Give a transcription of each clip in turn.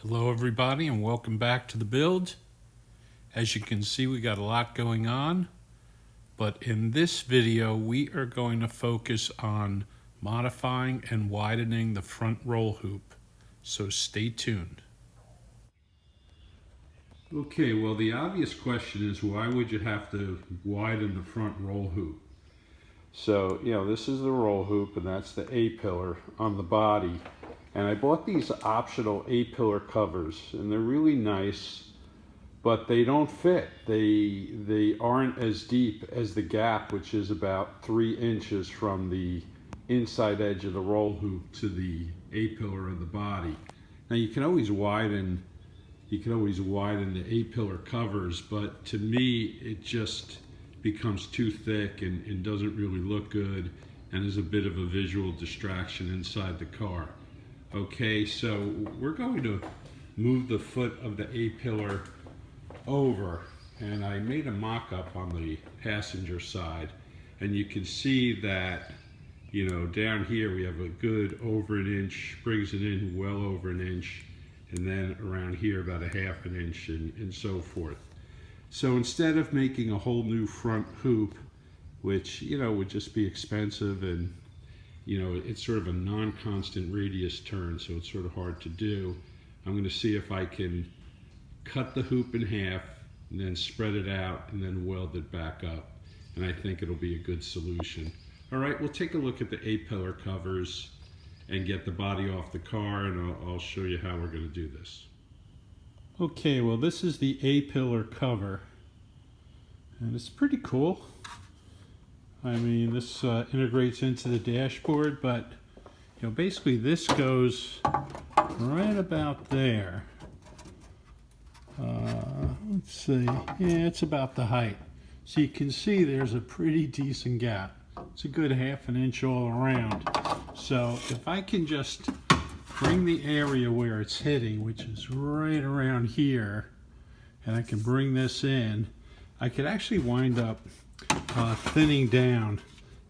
Hello everybody and welcome back to the build. As you can see, we got a lot going on, but in this video we are going to focus on modifying and widening the front roll hoop, so stay tuned. Okay, well the obvious question is, why would you have to widen the front roll hoop? So, this is the roll hoop and that's the A-pillar on the body. And I bought these optional A-pillar covers, and they're really nice, but they don't fit. They aren't as deep as the gap, which is about 3 inches from the inside edge of the roll hoop to the A-pillar of the body. Now you can always widen the A-pillar covers, but to me it just becomes too thick and doesn't really look good, and is a bit of a visual distraction inside the car. Okay, so we're going to move the foot of the A-pillar over, and I made a mock-up on the passenger side, and you can see that, down here we have a good over an inch, brings it in well over an inch, and then around here about a half an inch, and so forth. So instead of making a whole new front hoop, which, would just be expensive, and it's sort of a non-constant radius turn, so it's sort of hard to do. I'm going to see if I can cut the hoop in half and then spread it out and then weld it back up. And I think it'll be a good solution. All right, we'll take a look at the A-pillar covers and get the body off the car, and I'll show you how we're going to do this. Okay, well this is the A-pillar cover, and it's pretty cool. I mean, this integrates into the dashboard, but basically this goes right about there. Let's see, yeah, it's about the height. So you can see there's a pretty decent gap. It's a good half an inch all around. So if I can just bring the area where it's hitting, which is right around here, and I can bring this in, I could actually wind up thinning down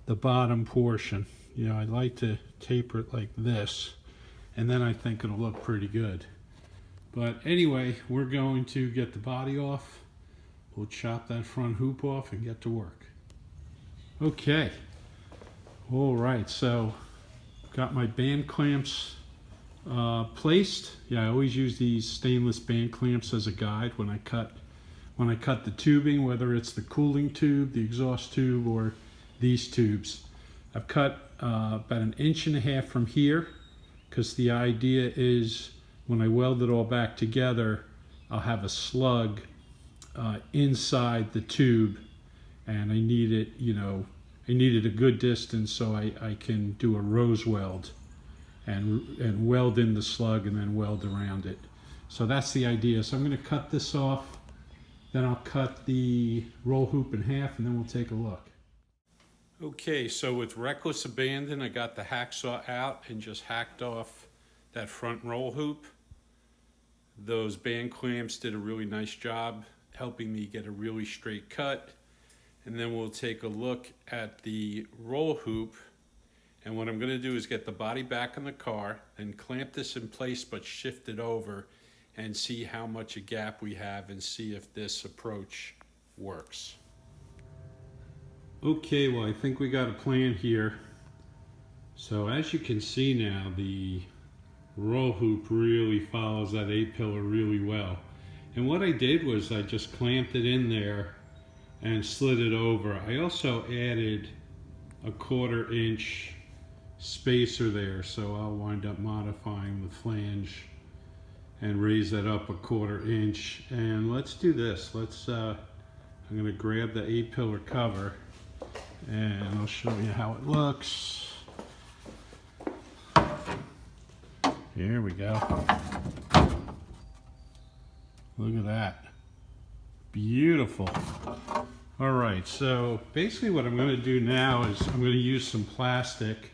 the bottom portion. I like to taper it like this, and then I think it'll look pretty good. But anyway, we're going to get the body off. We'll chop that front hoop off and get to work. Okay, all right, so got my band clamps placed. I always use these stainless band clamps as a guide when I cut the tubing, whether it's the cooling tube, the exhaust tube, or these tubes. I've cut about 1.5 inches from here, because the idea is when I weld it all back together, I'll have a slug inside the tube, and I need it, I need it a good distance so I can do a rose weld and weld in the slug and then weld around it. So that's the idea. So I'm going to cut this off. Then I'll cut the roll hoop in half, and then we'll take a look. Okay, so with reckless abandon, I got the hacksaw out and just hacked off that front roll hoop. Those band clamps did a really nice job helping me get a really straight cut. And then we'll take a look at the roll hoop. And what I'm going to do is get the body back in the car and clamp this in place but shift it over, and see how much a gap we have and see if this approach works. Okay, well I think we got a plan here. So as you can see now, the roll hoop really follows that A-pillar really well. And what I did was I just clamped it in there and slid it over. I also added a 1/4 inch spacer there, so I'll wind up modifying the flange and raise that up a 1/4 inch. And let's do this. I'm going to grab the A-pillar cover and I'll show you how it looks. Here we go. Look at that. Beautiful. All right, so basically what I'm going to do now is I'm going to use some plastic.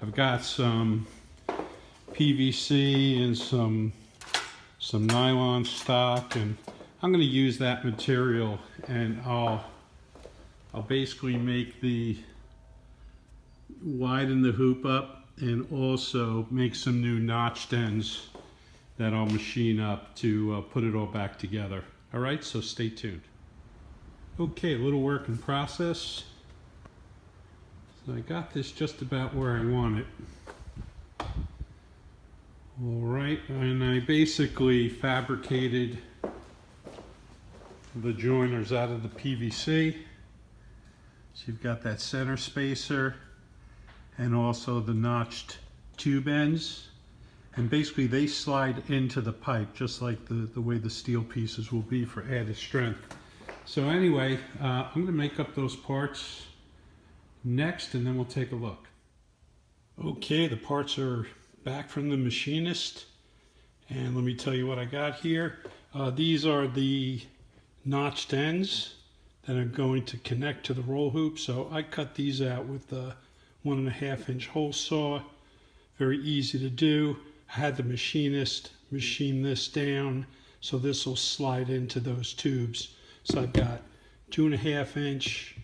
I've got some PVC and some nylon stock, and I'm going to use that material, and I'll basically widen the hoop up and also make some new notched ends that I'll machine up to put it all back together. All right, so stay tuned. Okay, a little work in process. So I got this just about where I want it. All right, and I basically fabricated the joiners out of the PVC. So you've got that center spacer and also the notched tube ends. And basically they slide into the pipe just like the way the steel pieces will be for added strength. So anyway, I'm going to make up those parts next and then we'll take a look. Okay, the parts are back from the machinist, and let me tell you what I got here. These are the notched ends that are going to connect to the roll hoop. So I cut these out with the 1.5 inch hole saw. Very easy to do. I had the machinist machine this down so this will slide into those tubes. So I've got 2.5 inch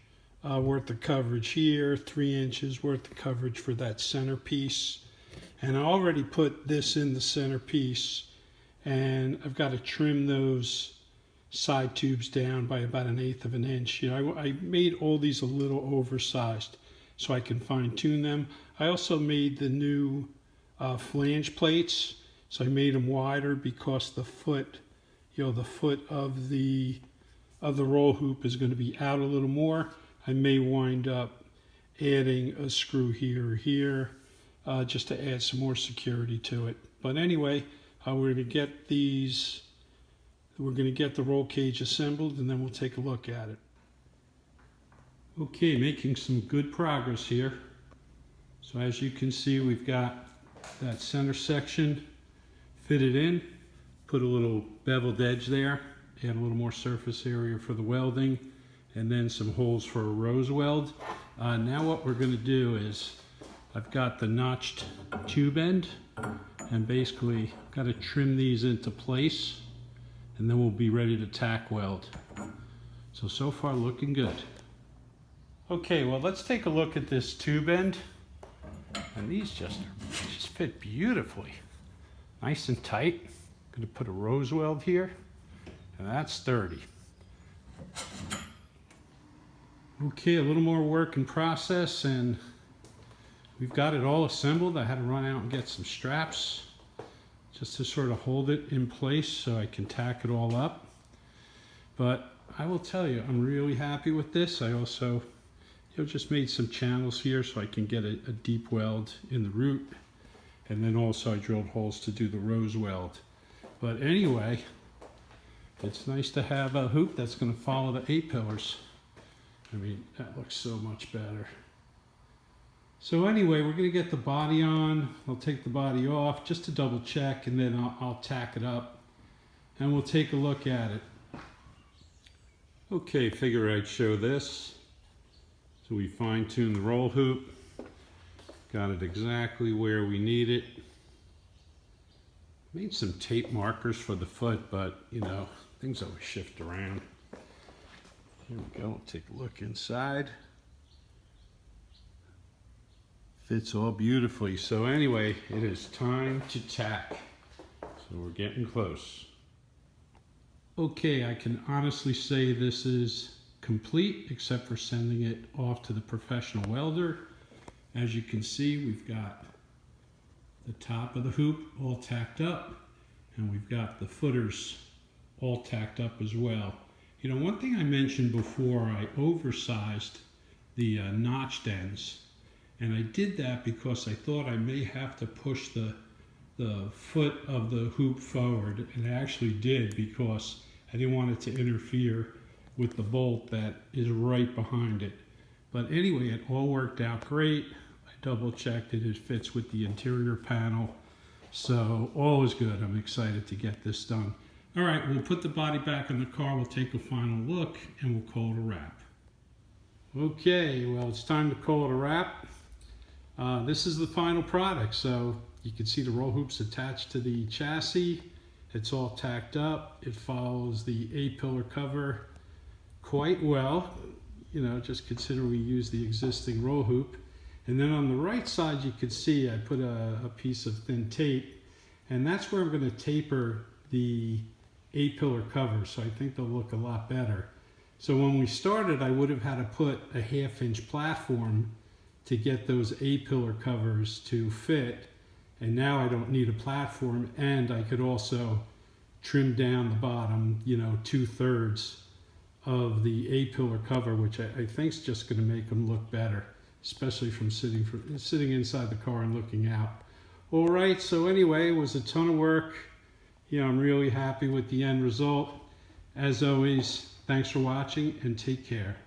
worth of coverage here, 3 inches worth of coverage for that centerpiece. And I already put this in the centerpiece, and I've got to trim those side tubes down by about 1/8 of an inch. You know, I made all these a little oversized so I can fine tune them. I also made the new flange plates, so I made them wider because the foot, the foot of the roll hoop is going to be out a little more. I may wind up adding a screw here or here just to add some more security to it. But anyway, we're going to get these. We're going to get the roll cage assembled, and then we'll take a look at it. Okay, making some good progress here. So as you can see, we've got that center section fitted in, put a little beveled edge there, add a little more surface area for the welding, and then some holes for a rose weld. Now what we're going to do is, I've got the notched tube end, and basically got to trim these into place, and then we'll be ready to tack weld. So far looking good. Okay, well let's take a look at this tube end. And these just fit beautifully. Nice and tight. I'm going to put a rose weld here, and that's sturdy. Okay, a little more work in process, and we've got it all assembled. I had to run out and get some straps just to sort of hold it in place so I can tack it all up. But I will tell you, I'm really happy with this. I also just made some channels here so I can get a deep weld in the root, and then also I drilled holes to do the rose weld. But anyway, it's nice to have a hoop that's going to follow the A-pillars. I mean, that looks so much better. So anyway, we're going to get the body on. I'll take the body off just to double check, and then I'll tack it up and we'll take a look at it. Okay, figure I'd show this. So we fine-tuned the roll hoop, got it exactly where we need it. Made some tape markers for the foot, but things always shift around. Here we go, we'll take a look inside. Fits all beautifully. So anyway, it is time to tack. So we're getting close. Okay, I can honestly say this is complete, except for sending it off to the professional welder. As you can see, we've got the top of the hoop all tacked up, and we've got the footers all tacked up as well. One thing I mentioned before, I oversized the notched ends, and I did that because I thought I may have to push the foot of the hoop forward, and I actually did because I didn't want it to interfere with the bolt that is right behind it. But anyway, it all worked out great. I double checked it, it fits with the interior panel. So all is good. I'm excited to get this done. All right, we'll put the body back in the car, we'll take a final look, and we'll call it a wrap. Okay, well, it's time to call it a wrap. This is the final product. So you can see the roll hoops attached to the chassis. It's all tacked up. It follows the A-pillar cover quite well, just consider we use the existing roll hoop. And then on the right side, you can see I put a piece of thin tape, And that's where I'm going to taper the A-pillar covers, so I think they'll look a lot better. So when we started, I would have had to put a 1/2 inch platform to get those A-pillar covers to fit. And now I don't need a platform, and I could also trim down the bottom, 2/3 of the A-pillar cover, which I think is just going to make them look better, especially from sitting inside the car and looking out. All right, so anyway, it was a ton of work. I'm really happy with the end result. As always, thanks for watching and take care.